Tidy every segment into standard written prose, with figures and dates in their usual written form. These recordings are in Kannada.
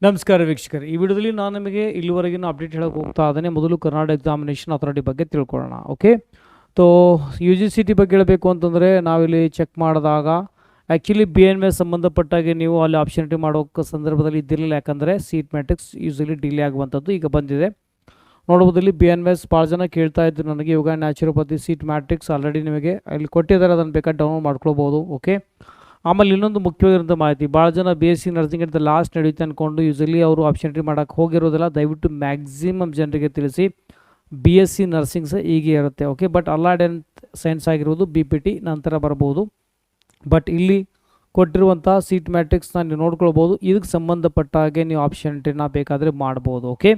ನಮಸ್ಕಾರ ವೀಕ್ಷಕರು, ಈ ವಿಡಿಯೋದಲ್ಲಿ ನಾನು ನಿಮಗೆ ಇಲ್ಲಿವರೆಗಿನ ಅಪ್ಡೇಟ್ ಹೇಳಕ್ಕೆ ಹೋಗ್ತಾ ಇದ್ದೇನೆ. ಮೊದಲು ಕರ್ನಾಟಕ ಎಕ್ಸಾಮಿನೇಷನ್ ಅಥಾರಿಟಿ ಬಗ್ಗೆ ತಿಳ್ಕೊಳ್ಳೋಣ. ಓಕೆ, ತೋ ಯು ಜಿ ಸಿ ಟಿ ಬಗ್ಗೆ ಹೇಳಬೇಕು ಅಂತಂದರೆ ನಾವಿಲ್ಲಿ ಚೆಕ್ ಮಾಡಿದಾಗ ಆ್ಯಕ್ಚುಲಿ ಬಿ ಎನ್ ಮೇಲೆ ಸಂಬಂಧಪಟ್ಟಾಗೆ ನೀವು ಅಲ್ಲಿ ಆಪ್ಷನಿಟಿ ಮಾಡೋಕ್ಕೆ ಸಂದರ್ಭದಲ್ಲಿ ಇದ್ದಿರಲಿಲ್ಲ. ಯಾಕಂದರೆ ಸೀಟ್ ಮ್ಯಾಟ್ರಿಕ್ಸ್ ಯೂಸಲಿ ಡಿಲೇ ಆಗುವಂಥದ್ದು ಈಗ ಬಂದಿದೆ. ನೋಡ್ಬೋದು ಇಲ್ಲಿ ಬಿ ಎನ್ ಎಸ್ ಭಾಳ ಜನ ಕೇಳ್ತಾ ಇದ್ರು ನನಗೆ, ಯೋಗ ನ್ಯಾಚುರೋಪತಿ ಸೀಟ್ ಮ್ಯಾಟ್ರಿಕ್ಸ್ ಆಲ್ರೆಡಿ ನಿಮಗೆ ಅಲ್ಲಿ ಕೊಟ್ಟಿದ್ದಾರೆ, ಅದನ್ನು ಬೇಕಾದ್ರೆ ಡೌನ್ಲೋಡ್ ಮಾಡ್ಕೊಳ್ಬೋದು. ಓಕೆ, ಆಮೇಲೆ ಇನ್ನೊಂದು ಮುಖ್ಯವಾಗಿರೋಂಥ ಮಾಹಿತಿ, ಭಾಳ ಜನ ಬಿ ಎಸ್ ಸಿ ನರ್ಸಿಂಗ್ ಅಂತ ಲಾಸ್ಟ್ ನಡೆಯುತ್ತೆ ಅಂದ್ಕೊಂಡು ಯೂಸಲಿ ಅವರು ಆಪ್ಷನಿಟಿ ಮಾಡೋಕ್ಕೆ ಹೋಗಿರೋದಿಲ್ಲ. ದಯವಿಟ್ಟು ಮ್ಯಾಕ್ಸಿಮಮ್ ಜನರಿಗೆ ತಿಳಿಸಿ, ಬಿ ಎಸ್ ಸಿ ನರ್ಸಿಂಗ್ಸ್ ಹೀಗೆ ಇರುತ್ತೆ. Okay, but allied and science ಆಗಿರೋದು ಬಿ ಪಿ ಟಿ ನಂತರ ಬರ್ಬೋದು. ಬಟ್ ಇಲ್ಲಿ ಕೊಟ್ಟಿರುವಂಥ ಸೀಟ್ ಮ್ಯಾಟ್ರಿಕ್ಸ್ನ ನೀವು ನೋಡ್ಕೊಳ್ಬೋದು. ಇದಕ್ಕೆ ಸಂಬಂಧಪಟ್ಟ ಹಾಗೆ ನೀವು ಆಪ್ಷನಿಟಿನ ಬೇಕಾದರೆ ಮಾಡ್ಬೋದು. ಓಕೆ,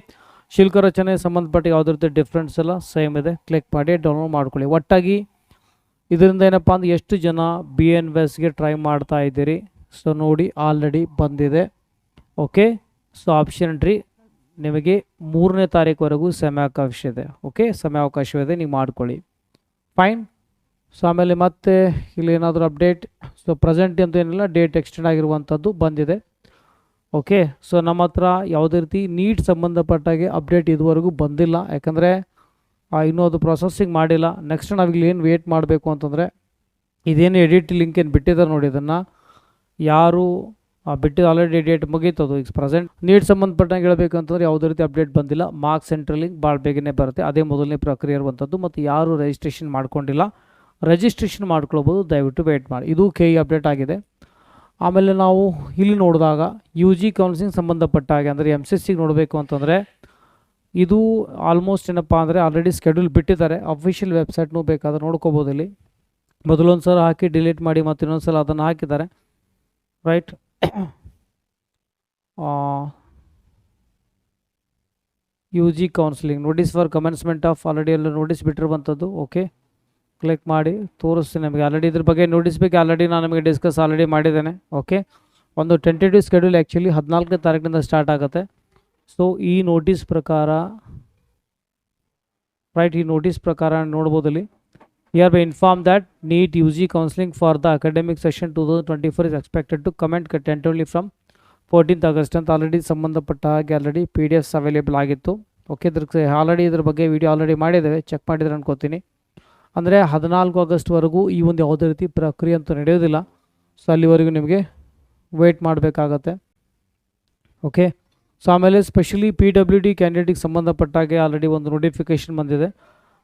ಶುಲ್ಕ ರಚನೆ ಸಂಬಂಧಪಟ್ಟ ಯಾವುದೇ ರೀತಿ ಡಿಫ್ರೆನ್ಸ್ ಎಲ್ಲ ಸೇಮ್ ಇದೆ. ಕ್ಲಿಕ್ ಮಾಡಿ ಡೌನ್ಲೋಡ್ ಮಾಡ್ಕೊಳ್ಳಿ. ಒಟ್ಟಾಗಿ ಇದರಿಂದ ಏನಪ್ಪ ಅಂದ್ರೆ ಎಷ್ಟು ಜನ ಬಿ ಎನ್ ಎಸ್ಗೆ ಟ್ರೈ ಮಾಡ್ತಾ ಇದ್ದೀರಿ. ಸೊ ನೋಡಿ, ಆಲ್ರೆಡಿ ಬಂದಿದೆ. ಓಕೆ, ಸೊ ಆಪ್ಷನಿಟಿ ನಿಮಗೆ 3ನೇ ತಾರೀಕುವರೆಗೂ ಸಮಯಾವಕಾಶ ಇದೆ. ಓಕೆ, ಸಮಯಾವಕಾಶವಿದೆ, ನೀವು ಮಾಡ್ಕೊಳ್ಳಿ. ಫೈನ್. ಸೊ ಆಮೇಲೆ ಮತ್ತೆ ಇಲ್ಲಿ ಏನಾದರೂ ಅಪ್ಡೇಟ್, ಸೊ ಪ್ರೆಸೆಂಟ್ ಅಂತ ಏನಿಲ್ಲ, ಡೇಟ್ ಎಕ್ಸ್ಟೆಂಡ್ ಆಗಿರುವಂಥದ್ದು ಬಂದಿದೆ. ಓಕೆ, ಸೊ ನಮ್ಮ ಹತ್ರ ಯಾವುದೇ ರೀತಿ ನೀಟ್ ಸಂಬಂಧಪಟ್ಟಾಗೆ ಅಪ್ಡೇಟ್ ಇದುವರೆಗೂ ಬಂದಿಲ್ಲ. ಯಾಕಂದರೆ ಇನ್ನೂ ಅದು ಪ್ರೊಸೆಸಿಂಗ್ ಮಾಡಿಲ್ಲ. ನೆಕ್ಸ್ಟ್ ನಾವಿಲ್ಲಿ ಏನು ವೇಟ್ ಮಾಡಬೇಕು ಅಂತಂದರೆ, ಇದೇನು ಎಡಿಟ್ ಲಿಂಕ್ ಏನು ಬಿಟ್ಟಿದ್ದಾರೆ ನೋಡಿ, ಇದನ್ನು ಯಾರು ಬಿಟ್ಟಿದ್ದು ಆಲ್ರೆಡಿ ಡೇಟ್ ಮುಗೀತದು. ಈಗ ಪ್ರೆಸೆಂಟ್ ನೀಟ್ ಸಂಬಂಧಪಟ್ಟಂಗೆ ಹೇಳಬೇಕು ಅಂತಂದರೆ ಯಾವುದೇ ರೀತಿ ಅಪ್ಡೇಟ್ ಬಂದಿಲ್ಲ. ಮಾರ್ಕ್ಸ್ ಸೆಂಟ್ರಲ್ ಲಿಂಕ್ ಭಾಳ ಬೇಗನೆ ಬರುತ್ತೆ, ಅದೇ ಮೊದಲನೇ ಪ್ರಕ್ರಿಯೆ ಇರುವಂಥದ್ದು. ಮತ್ತು ಯಾರು ರಿಜಿಸ್ಟ್ರೇಷನ್ ಮಾಡ್ಕೊಂಡಿಲ್ಲ, ರಿಜಿಸ್ಟ್ರೇಷನ್ ಮಾಡ್ಕೊಳ್ಬೋದು, ದಯವಿಟ್ಟು ವೇಟ್ ಮಾಡಿ. ಇದು ಕೆ ಇ ಅಪ್ಡೇಟ್ ಆಗಿದೆ. ಆಮೇಲೆ ನಾವು ಇಲ್ಲಿ ನೋಡಿದಾಗ ಯು ಜಿ ಕೌನ್ಸಿಲಿಂಗ್ ಸಂಬಂಧಪಟ್ಟ ಹಾಗೆ ಅಂದರೆ ಎಮ್ ಸಿ ಸಿಗೆ ನೋಡಬೇಕು ಅಂತಂದರೆ ಇದು ಆಲ್ಮೋಸ್ಟ್ ಏನಪ್ಪ ಅಂದರೆ ಆಲ್ರೆಡಿ ಸ್ಕೆಡ್ಯೂಲ್ ಬಿಟ್ಟಿದ್ದಾರೆ. ಅಫಿಷಿಯಲ್ ವೆಬ್ಸೈಟ್ನೂ ಬೇಕಾದ್ರೆ ನೋಡ್ಕೋಬೋದು. ಇಲ್ಲಿ ಮೊದಲೊಂದು ಸಲ ಹಾಕಿ ಡಿಲೀಟ್ ಮಾಡಿ ಮತ್ತು ಇನ್ನೊಂದು ಸಲ ಅದನ್ನು ಹಾಕಿದ್ದಾರೆ. Right, you G counselling notice for commencement of already ಎಲ್ಲ ನೋಟಿಸ್ ಬಿಟ್ಟಿರುವಂಥದ್ದು. ಓಕೆ, ಕ್ಲಿಕ್ ಮಾಡಿ ತೋರಿಸ್ತೀನಿ ನಿಮಗೆ. ಆಲ್ರೆಡಿ ಇದ್ರ ಬಗ್ಗೆ ನೋಟಿಸ್ ಬಗ್ಗೆ ಆಲ್ರೆಡಿ ನಾನು ನಿಮಗೆ ಡಿಸ್ಕಸ್ ಆಲ್ರೆಡಿ ಮಾಡಿದ್ದೇನೆ. ಓಕೆ, ಒಂದು ಟೆಂಟೇಟಿವ್ ಸ್ಕೆಡ್ಯೂಲ್ ಆ್ಯಕ್ಚುಲಿ 14ನೇ ತಾರೀಕಿನಿಂದ ಸ್ಟಾರ್ಟ್ ಆಗುತ್ತೆ. ಸೊ ಈ ನೋಟಿಸ್ ಪ್ರಕಾರ ರೈಟ್, ಈ ನೋಟಿಸ್ ಪ್ರಕಾರ ನೋಡ್ಬೋದು. ಇಲ್ಲಿ here by inform that NEET U G counselling for the academic session 2024 is expected to commence tentatively from 14th August ಅಂತ ಆಲ್ರೆಡಿ ಸಂಬಂಧಪಟ್ಟ ಹಾಗೆ already P D Fs available ಆಗಿತ್ತು. ಓಕೆ, ಆಲ್ರೆಡಿ ಇದ್ರ ಬಗ್ಗೆ ವಿಡಿಯೋ ಆಲ್ರೆಡಿ ಮಾಡಿದ್ದೇವೆ, ಚೆಕ್ ಮಾಡಿದ್ರೆ ಅನ್ಕೋತೀನಿ. ಅಂದರೆ 14 ಆಗಸ್ಟ್ವರೆಗೂ ಈ ಒಂದು ಯಾವುದೇ ರೀತಿ ಪ್ರಕ್ರಿಯೆ ಅಂತೂ ನಡೆಯೋದಿಲ್ಲ. ಸೊ ಅಲ್ಲಿವರೆಗೂ ನಿಮಗೆ ವೆಯ್ಟ್ ಮಾಡಬೇಕಾಗತ್ತೆ. ಓಕೆ, ಸೊ ಆಮೇಲೆ ಸ್ಪೆಷಲಿ ಪಿ ಡಬ್ಲ್ಯೂ ಡಿ ಕ್ಯಾಂಡಿಡೇಟಿಗೆ ಸಂಬಂಧಪಟ್ಟಾಗೆ ಆಲ್ರೆಡಿ ಒಂದು ನೋಟಿಫಿಕೇಷನ್ ಬಂದಿದೆ.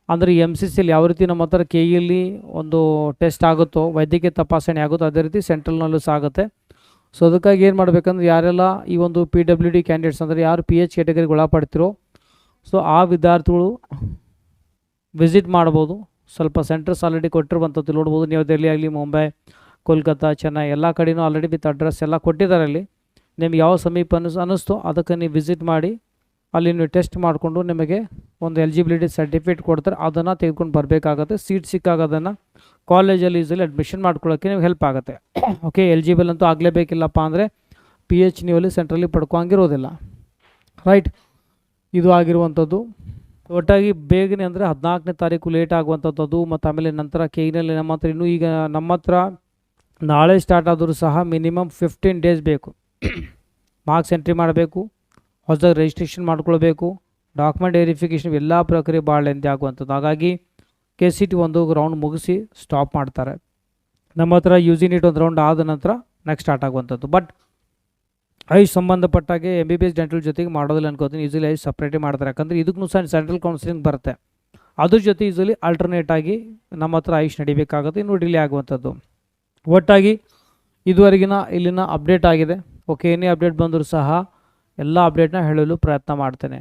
ಅಂದರೆ ಎಮ್ ಸಿ ಸಿಯಲ್ಲಿ ಯಾವ ರೀತಿ ನಮ್ಮ ಹತ್ರ ಕೆ ಇಯಲ್ಲಿ ಒಂದು ಟೆಸ್ಟ್ ಆಗುತ್ತೋ, ವೈದ್ಯಕೀಯ ತಪಾಸಣೆ ಆಗುತ್ತೋ, ಅದೇ ರೀತಿ ಸೆಂಟ್ರಲ್ನಲ್ಲೂ ಸಹ ಆಗುತ್ತೆ. ಸೊ ಅದಕ್ಕಾಗಿ ಏನು ಮಾಡಬೇಕಂದ್ರೆ, ಯಾರೆಲ್ಲ ಈ ಒಂದು ಪಿ ಡಬ್ಲ್ಯೂ ಡಿ ಕ್ಯಾಂಡಿಡೇಟ್ಸ್ ಅಂದರೆ ಯಾರು ಪಿ ಎಚ್ ಕ್ಯಾಟಗರಿಗೆ ಒಳಪಡ್ತಿರೋ, ಸೊ ಆ ವಿದ್ಯಾರ್ಥಿಗಳು ವಿಸಿಟ್ ಮಾಡ್ಬೋದು. ಸ್ವಲ್ಪ ಸೆಂಟರ್ಸ್ ಆಲ್ರೆಡಿ ಕೊಟ್ಟಿರುವಂಥದ್ದು ನೋಡ್ಬೋದು. ನೀವು ದೆಹಲಿ ಆಗಲಿ, ಮುಂಬೈ, ಕೋಲ್ಕತ್ತಾ, ಚೆನ್ನೈ ಎಲ್ಲ ಕಡೆಯೂ ಆಲ್ರೆಡಿ ವಿತ್ ಅಡ್ರೆಸ್ ಎಲ್ಲ ಕೊಟ್ಟಿದ್ದಾರೆ. ಅಲ್ಲಿ ನಿಮ್ಗೆ ಯಾವ ಸಮೀಪ ಅನ್ನಿಸ್ತೋ ಅದಕ್ಕೆ ನೀವು ವಿಸಿಟ್ ಮಾಡಿ ಅಲ್ಲಿ ನೀವು ಟೆಸ್ಟ್ ಮಾಡಿಕೊಂಡು ನಿಮಗೆ ಒಂದು ಎಲಿಜಿಬಿಲಿಟಿ ಸರ್ಟಿಫಿಕೇಟ್ ಕೊಡ್ತಾರೆ, ಅದನ್ನು ತೆಗೆದುಕೊಂಡು ಬರಬೇಕಾಗತ್ತೆ. ಸೀಟ್ ಸಿಕ್ಕಾಗ ಅದನ್ನು ಕಾಲೇಜಲ್ಲಿ ಈಸಲಿ ಅಡ್ಮಿಷನ್ ಮಾಡ್ಕೊಳ್ಳೋಕ್ಕೆ ನೀವು ಹೆಲ್ಪ್ ಆಗುತ್ತೆ. ಓಕೆ, ಎಲಿಜಿಬಲ್ ಅಂತೂ ಆಗಲೇಬೇಕಿಲ್ಲಪ್ಪ ಅಂದರೆ ಪಿ ಎಚ್ ನೀವು ಅಲ್ಲಿ ಸೆಂಟ್ರಲ್ಲಿ ಪಡ್ಕೊಂಗಿರೋದಿಲ್ಲ. ರೈಟ್, ಇದು ಆಗಿರುವಂಥದ್ದು. ಒಟ್ಟಾಗಿ ಬೇಗನೆ ಅಂದರೆ 14ನೇ ತಾರೀಕು ಲೇಟ್ ಆಗುವಂಥದ್ದು. ಮತ್ತು ಆಮೇಲೆ ನಂತರ ಕೆನಲ್ಲಿ ನಮ್ಮ ಹತ್ರ ಇನ್ನೂ ಈಗ ನಮ್ಮ ಹತ್ರ ನಾಳೆ ಸ್ಟಾರ್ಟ್ ಆದರೂ ಸಹ ಮಿನಿಮಮ್ 15 ಡೇಸ್ ಬೇಕು. ಮಾರ್ಕ್ಸ್ ಎಂಟ್ರಿ ಮಾಡಬೇಕು, ಹೊಸದಾಗಿ ರಿಜಿಸ್ಟ್ರೇಷನ್ ಮಾಡ್ಕೊಳ್ಬೇಕು, ಡಾಕ್ಯುಮೆಂಟ್ ವೆರಿಫಿಕೇಷನ್, ಎಲ್ಲ ಪ್ರಕ್ರಿಯೆ ಭಾಳ ಲೆಂದಿ ಆಗುವಂಥದ್ದು. ಹಾಗಾಗಿ ಕೆ ಸಿ ಟಿ ಒಂದು ರೌಂಡ್ ಮುಗಿಸಿ ಸ್ಟಾಪ್ ಮಾಡ್ತಾರೆ. ನಮ್ಮ ಹತ್ರ ಯು ಜಿ ನೀಟ್ ಒಂದು ರೌಂಡ್ ಆದ ನಂತರ ನೆಕ್ಸ್ಟ್ ಸ್ಟಾರ್ಟ್ ಆಗುವಂಥದ್ದು. ಬಟ್ ಐಸ್ ಸಂಬಂಧಪಟ್ಟಾಗೆ M B B S dental ಜೊತೆಗೆ ಮಾಡೋದಿಲ್ಲ ಅನ್ಕೋತೀನಿ. ಯೂಸಲಿ ಐಸ್ ಸಪ್ರೇಟೇ ಮಾಡ್ತಾರೆ. ಯಾಕಂದರೆ ಇದಕ್ಕೂ ಸಹ ಸೆಂಟ್ರಲ್ ಕೌನ್ಸಿಲಿಂಗ್ ಬರುತ್ತೆ, ಅದ್ರ ಜೊತೆ ಯೂಸಲಿ ಆಲ್ಟರ್ನೇಟ್ ಆಗಿ ನಮ್ಮ ಹತ್ರ ಐಸ್ ನಡಿಬೇಕಾಗುತ್ತೆ, ಇನ್ನೂ ಡಿಲೇ ಆಗುವಂಥದ್ದು. ಒಟ್ಟಾಗಿ ಇದುವರೆಗಿನ ಇಲ್ಲಿನ ಅಪ್ಡೇಟ್ ಆಗಿದೆ. ಓಕೆ, ಏನೇ ಅಪ್ಡೇಟ್ ಬಂದರೂ ಸಹ ಎಲ್ಲ ಅಪ್ಡೇಟ್ನ ಹೇಳಲು ಪ್ರಯತ್ನ ಮಾಡ್ತೇನೆ.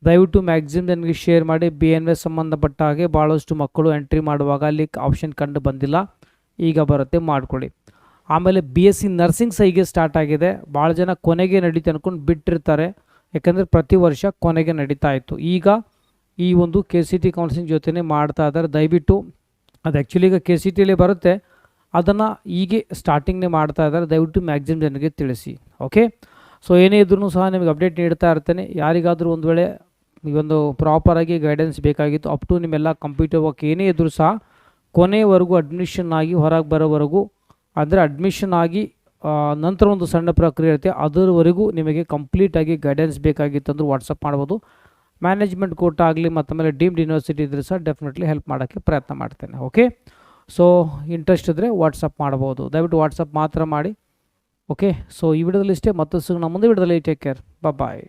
ದಯವಿಟ್ಟು ಮ್ಯಾಕ್ಸಿಮಮ್ ನನಗೆ ಶೇರ್ ಮಾಡಿ. ಬಿ ಎನ್ ಎಸ್ ಸಂಬಂಧಪಟ್ಟ ಹಾಗೆ ಭಾಳಷ್ಟು ಮಕ್ಕಳು ಎಂಟ್ರಿ ಮಾಡುವಾಗ ಅಲ್ಲಿ ಆಪ್ಷನ್ ಕಂಡು ಬಂದಿಲ್ಲ, ಈಗ ಬರುತ್ತೆ, ಮಾಡಿಕೊಳ್ಳಿ. ಆಮೇಲೆ ಬಿ ಎಸ್ ಸಿ ನರ್ಸಿಂಗ್ ಸಹ ಹೀಗೆ ಸ್ಟಾರ್ಟ್ ಆಗಿದೆ. ಭಾಳ ಜನ ಕೊನೆಗೆ ನಡೀತೆ ಅಂದ್ಕೊಂಡು ಬಿಟ್ಟಿರ್ತಾರೆ, ಯಾಕಂದರೆ ಪ್ರತಿ ವರ್ಷ ಕೊನೆಗೆ ನಡೀತಾ ಇತ್ತು. ಈಗ ಈ ಒಂದು ಕೆ ಸಿ ಟಿ ಕೌನ್ಸಿಲಿಂಗ್ ಜೊತೆನೇ ಮಾಡ್ತಾ ಇದ್ದಾರೆ. ದಯವಿಟ್ಟು ಅದು ಆ್ಯಕ್ಚುಲಿ ಈಗ ಕೆ ಸಿ ಟಿಯಲ್ಲಿ ಬರುತ್ತೆ, ಅದನ್ನು ಹೀಗೆ ಸ್ಟಾರ್ಟಿಂಗ್ನೇ ಮಾಡ್ತಾ ಇದ್ದಾರೆ. ದಯವಿಟ್ಟು ಮ್ಯಾಕ್ಸಿಮಮ್ ಜನರಿಗೆ ತಿಳಿಸಿ. ಓಕೆ, ಸೊ ಏನೇ ಇದ್ರೂ ಸಹ ನಿಮಗೆ ಅಪ್ಡೇಟ್ ನೀಡ್ತಾ ಇರ್ತೇನೆ. ಯಾರಿಗಾದರೂ ಒಂದು ವೇಳೆ ಈ ಒಂದು ಪ್ರಾಪರಾಗಿ ಗೈಡೆನ್ಸ್ ಬೇಕಾಗಿತ್ತು, ಅಪ್ ಟು ನಿಮ್ಮೆಲ್ಲ ಕಂಪ್ಯೂಟರ್ ವರ್ಕ್ ಏನೇ ಇದ್ದರೂ ಸಹ ಕೊನೆಯವರೆಗೂ ಅಡ್ಮಿಷನ್ ಆಗಿ ಹೊರಗೆ ಬರೋವರೆಗೂ, ಅಂದರೆ ಅಡ್ಮಿಷನ್ ಆಗಿ ನಂತರ ಒಂದು ಸಣ್ಣ ಪ್ರಕ್ರಿಯೆ ಇರುತ್ತೆ, ಅದರವರೆಗೂ ನಿಮಗೆ ಕಂಪ್ಲೀಟಾಗಿ ಗೈಡೆನ್ಸ್ ಬೇಕಾಗಿತ್ತು ಅಂದ್ರೆ ವಾಟ್ಸಪ್ ಮಾಡ್ಬೋದು. ಮ್ಯಾನೇಜ್ಮೆಂಟ್ ಕೋಟ ಆಗಲಿ ಮತ್ತು ಆಮೇಲೆ ಡೀಮ್ಡ್ ಯೂನಿವರ್ಸಿಟಿ ಇದ್ರೆ ಸಹ ಡೆಫಿನೆಟ್ಲಿ ಹೆಲ್ಪ್ ಮಾಡೋಕ್ಕೆ ಪ್ರಯತ್ನ ಮಾಡ್ತೇನೆ. ಓಕೆ, ಸೊ ಇಂಟ್ರೆಸ್ಟ್ ಇದ್ದರೆ ವಾಟ್ಸಪ್ ಮಾಡ್ಬೋದು, ದಯವಿಟ್ಟು ವಾಟ್ಸಪ್ ಮಾತ್ರ ಮಾಡಿ. ಓಕೆ, ಸೊ ಈ ವಿಡಿಯೋದಲ್ಲಿ ಇಷ್ಟೇ, ಮತ್ತು ಮುಂದೆ ವಿಡಿಯೋದಲ್ಲಿ ಟೇಕ್ ಕೇರ್, ಬಾಯ್.